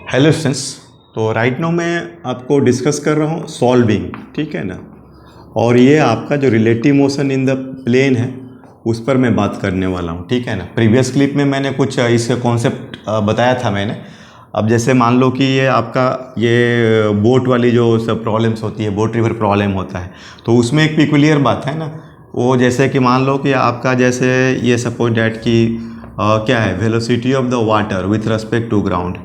Hello students. तो right now मैं आपको डिस्कस कर रहा हूँ सॉल्विंग, ठीक है ना। और ये आपका जो relative motion in the plane है उस पर मैं बात करने वाला हूँ, ठीक है ना। प्रीवियस क्लिप में मैंने कुछ इसका कॉन्सेप्ट बताया था मैंने। अब जैसे मान लो कि ये आपका ये बोट वाली जो सब प्रॉब्लम्स होती है, बोट रिवर प्रॉब्लम होता है, तो उसमें एक पिकुलियर बात है ना। वो जैसे कि मान लो कि आपका जैसे ये सपोज डैट कि क्या है velocity of the water with respect to ground,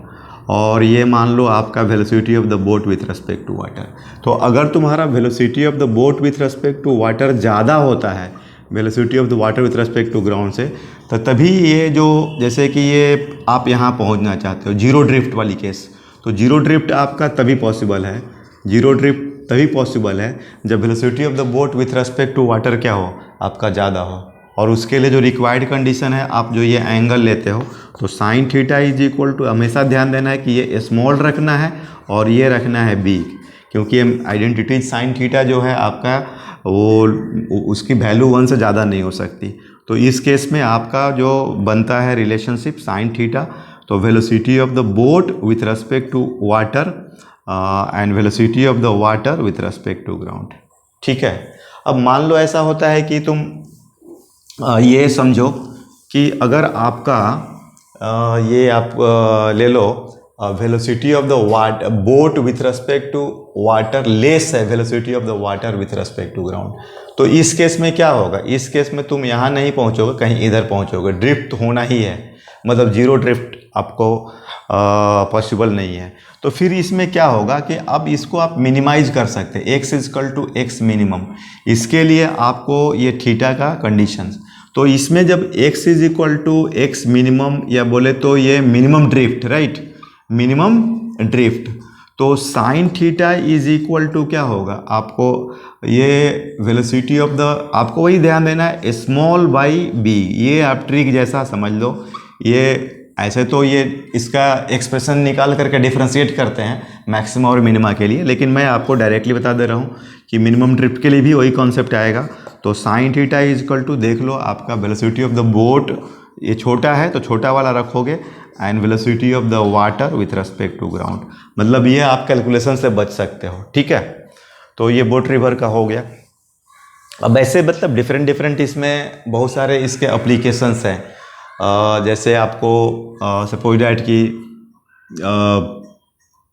और ये मान लो आपका velocity of the boat with respect to water. तो अगर तुम्हारा velocity of the boat with respect to water ज़्यादा होता है velocity of the water with respect to ground से, तो तभी ये जो जैसे कि ये आप यहाँ पहुँचना चाहते हो जीरो ड्रिफ्ट वाली केस, तो जीरो ड्रिफ्ट आपका तभी पॉसिबल है, जीरो ड्रिफ्ट तभी पॉसिबल है जब velocity of the boat with respect to water क्या हो, आपका ज़्यादा हो। और उसके लिए जो रिक्वायर्ड कंडीशन है, आप जो ये एंगल लेते हो तो sine theta is equal to, हमेशा ध्यान देना है कि ये स्मॉल रखना है और ये रखना है बिग, क्योंकि आइडेंटिटी साइन थीटा जो है आपका वो उसकी वैल्यू 1 से ज़्यादा नहीं हो सकती। तो इस केस में आपका जो बनता है रिलेशनशिप साइन थीटा, तो velocity of the boat with respect to water and velocity of the water with respect to ground, ठीक है। अब मान लो ऐसा होता है कि तुम ये समझो कि अगर आपका ये आप ले लो velocity of the boat with respect to water less है velocity of the water with respect to ground, तो इस केस में क्या होगा, इस केस में तुम यहाँ नहीं पहुँचोगे, कहीं इधर पहुँचोगे, ड्रिफ्ट होना ही है, मतलब जीरो ड्रिफ्ट आपको पॉसिबल नहीं है। तो फिर इसमें क्या होगा कि अब इसको आप मिनिमाइज कर सकते हैं, x equal to x minimum. इसके लिए आपको ये थीटा का कंडीशंस, तो इसमें जब x is equal to x minimum, या बोले तो ये minimum drift, right, minimum drift, तो sine theta is equal to क्या होगा, आपको ये वेलोसिटी ऑफ द, आपको वही ध्यान देना है स्मॉल बाई बी, ये आप ट्रिक जैसा समझ लो। ये ऐसे तो ये इसका एक्सप्रेशन निकाल करके डिफ्रेंशिएट करते हैं मैक्सिमम और मिनिमा के लिए, लेकिन मैं आपको डायरेक्टली बता दे रहा हूँ कि मिनिमम ड्रिफ्ट के लिए भी वही कॉन्सेप्ट आएगा। तो sine theta is equal to, देख लो आपका वेलोसिटी ऑफ द बोट, ये छोटा है तो छोटा वाला रखोगे, and velocity of the water with respect to ground, मतलब ये आप कैलकुलेशन से बच सकते हो, ठीक है। तो ये बोट रिवर का हो गया। अब ऐसे मतलब डिफरेंट डिफरेंट इसमें बहुत सारे इसके अप्लीकेशंस हैं। जैसे आपको सपोज डैट कि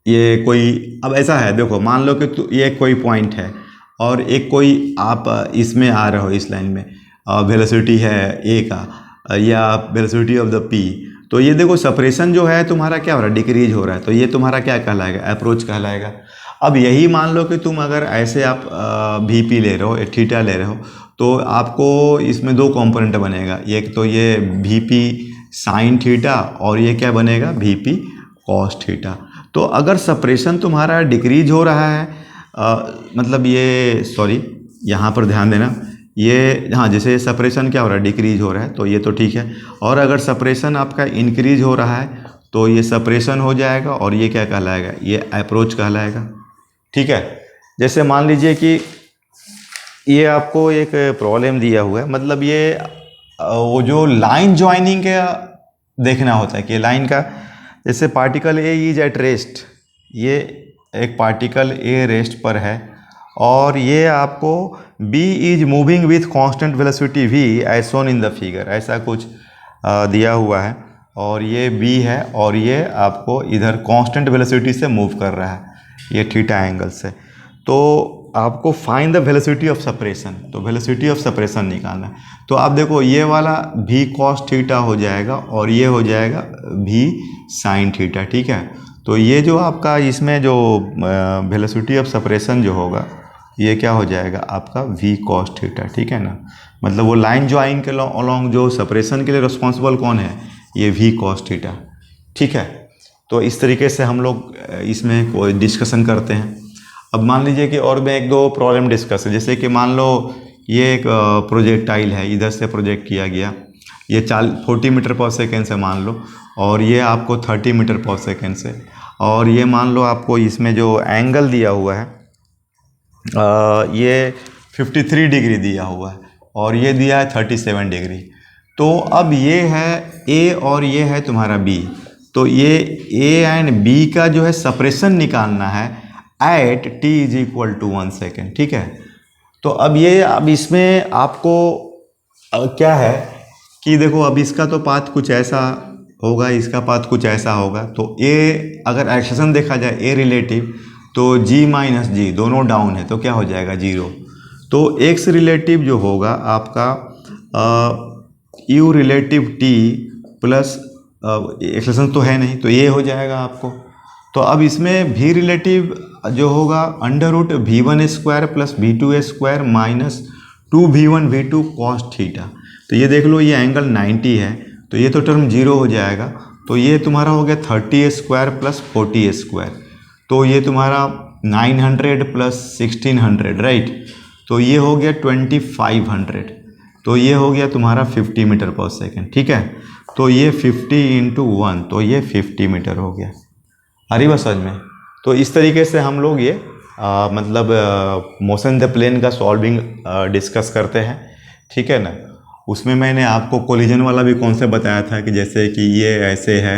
ये कोई, अब ऐसा है देखो, मान लो कि ये कोई पॉइंट है और एक कोई आप इसमें आ रहे हो, इस लाइन में वेलोसिटी है ए का, या वेलोसिटी ऑफ द पी, तो ये देखो सेपरेशन जो है तुम्हारा क्या हो रहा है, डिक्रीज हो रहा है, तो ये तुम्हारा क्या कहलाएगा, अप्रोच कहलाएगा। अब यही मान लो कि तुम अगर ऐसे आप वी पी ले रहे हो, थीटा ले रहे हो, तो आपको इसमें दो कंपोनेंट बनेगा, एक तो ये वी पी साइन थीटा, और ये क्या बनेगा वी पी कॉस थीटा। तो अगर सेपरेशन तुम्हारा डिक्रीज हो रहा है, मतलब ये सॉरी यहाँ पर ध्यान देना, ये हाँ, जैसे सेपरेशन क्या हो रहा है, डिक्रीज हो रहा है, तो ये तो ठीक है। और अगर सेपरेशन आपका इंक्रीज हो रहा है तो ये सेपरेशन हो जाएगा, और ये क्या कहलाएगा, ये अप्रोच कहलाएगा, ठीक है। जैसे मान लीजिए कि ये आपको एक प्रॉब्लम दिया हुआ है, मतलब ये वो जो लाइन ज्वाइनिंग का देखना होता है कि लाइन का, जैसे particle A is at rest, ये एक पार्टिकल ए रेस्ट पर है, और ये आपको B is moving with constant velocity V as shown in the figure, ऐसा कुछ दिया हुआ है, और ये बी है, और ये आपको इधर कांस्टेंट वेलोसिटी से मूव कर रहा है, ये थीटा एंगल से। तो आपको find the velocity of separation, तो वेलोसिटी ऑफ सेपरेशन निकालना है। तो आप देखो ये वाला भी कॉस थीटा हो जाएगा, और ये हो जाएगा भी साइन थीटा, ठीक है। तो ये जो आपका इसमें जो वेलोसिटी ऑफ सेपरेशन जो होगा, ये क्या हो जाएगा आपका वी कॉस थीटा, ठीक है ना। मतलब वो लाइन ज्वाइन के अलॉन्ग जो सेपरेशन के लिए रिस्पॉन्सिबल कौन है, ये वी कॉस थीटा, ठीक है। तो इस तरीके से हम लोग इसमें कोई डिस्कशन करते हैं। अब मान लीजिए कि और मैं एक दो प्रॉब्लम डिस्कस है, जैसे कि मान लो ये एक प्रोजेक्टाइल है, इधर से प्रोजेक्ट किया गया, ये 40 मीटर पर सेकेंड से मान लो, और ये आपको 30 मीटर पर सेकेंड से, और ये मान लो आपको इसमें जो एंगल दिया हुआ है ये 53 डिग्री दिया हुआ है, और ये दिया है 37 डिग्री। तो अब ये है ए और ये है तुम्हारा बी, तो ये ए एंड बी का जो है सपरेशन निकालना है at t is equal to 1 second, ठीक है। तो अब इसमें आपको क्या है कि देखो, अब इसका तो पाथ कुछ ऐसा होगा, इसका पाथ कुछ ऐसा होगा। तो ए अगर एक्सेशन देखा जाए ए रिलेटिव, तो g माइनस जी दोनों डाउन है, तो क्या हो जाएगा 0। तो x रिलेटिव जो होगा आपका u relative t plus acceleration तो है नहीं, तो ये हो जाएगा आपको। तो अब इसमें v रिलेटिव जो होगा √v1² plus v2² minus 2v1v2 cos theta. तो ये देख लो, ये एंगल 90 है, तो ये तो टर्म 0 हो जाएगा। तो ये तुम्हारा हो गया 30² प्लस 40², तो ये तुम्हारा 900 प्लस 1600, राइट। तो ये हो गया 2500, तो ये हो गया तुम्हारा 50 मीटर पर सेकेंड, ठीक है। तो ये 50 × 1, तो ये 50 मीटर हो गया। आ रही बात समझ में? तो इस तरीके से हम लोग ये मतलब मोशन द प्लेन का सॉल्विंग डिस्कस करते हैं, ठीक है ना। उसमें मैंने आपको कोलिजन वाला भी कॉन्सेप्ट बताया था कि जैसे कि ये ऐसे है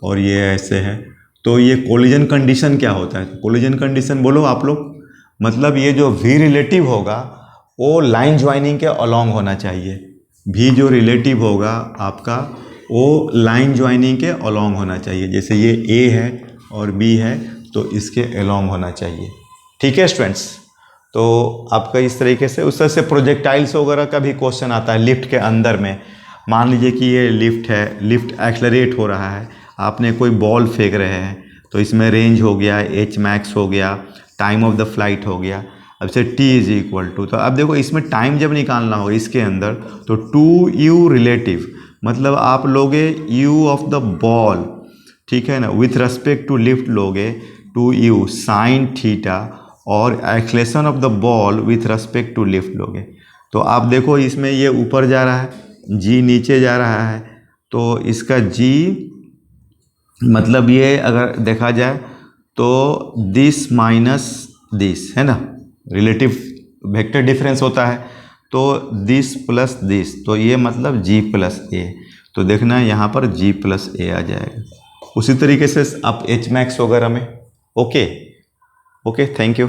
और ये ऐसे है, तो ये कोलिजन कंडीशन क्या होता है। कोलिजन कंडीशन बोलो आप लोग, मतलब ये जो v रिलेटिव होगा वो लाइन ज्वाइनिंग के अलोंग होना चाहिए। v जो रिलेटिव होगा आपका वो लाइन ज्वाइनिंग के अलोंग होना चाहिए। जैसे ये a है और b है, तो इसके अलोंग होना चाहिए, ठीक है स्टूडेंट्स। तो आपका इस तरीके से उस तरह से प्रोजेक्टाइल्स वगैरह का भी क्वेश्चन आता है लिफ्ट के अंदर में। मान लीजिए कि ये लिफ्ट है, लिफ्ट एक्सलरेट हो रहा है, आपने कोई बॉल फेंक रहे हैं, तो इसमें रेंज हो गया, h मैक्स हो गया, टाइम ऑफ द फ्लाइट हो गया। अब से t इज इक्वल टू, तो अब देखो इसमें टाइम जब निकालना होगा इसके अंदर, तो 2u रिलेटिव, मतलब आप लोगे u ऑफ द बॉल, ठीक है ना, विथ रेस्पेक्ट टू लिफ्ट लोगे 2u साइन थीटा, और acceleration of the ball with respect to lift लोगे। तो आप देखो इसमें ये ऊपर जा रहा है, g नीचे जा रहा है, तो इसका g मतलब ये अगर देखा जाए तो दिस माइनस दिस है ना, रिलेटिव वेक्टर डिफरेंस होता है, तो दिस प्लस दिस, तो ये मतलब g प्लस ए। तो देखना यहाँ पर g प्लस ए आ जाएगा। उसी तरीके से आप h मैक्स वगैरह में, ओके, थैंक यू।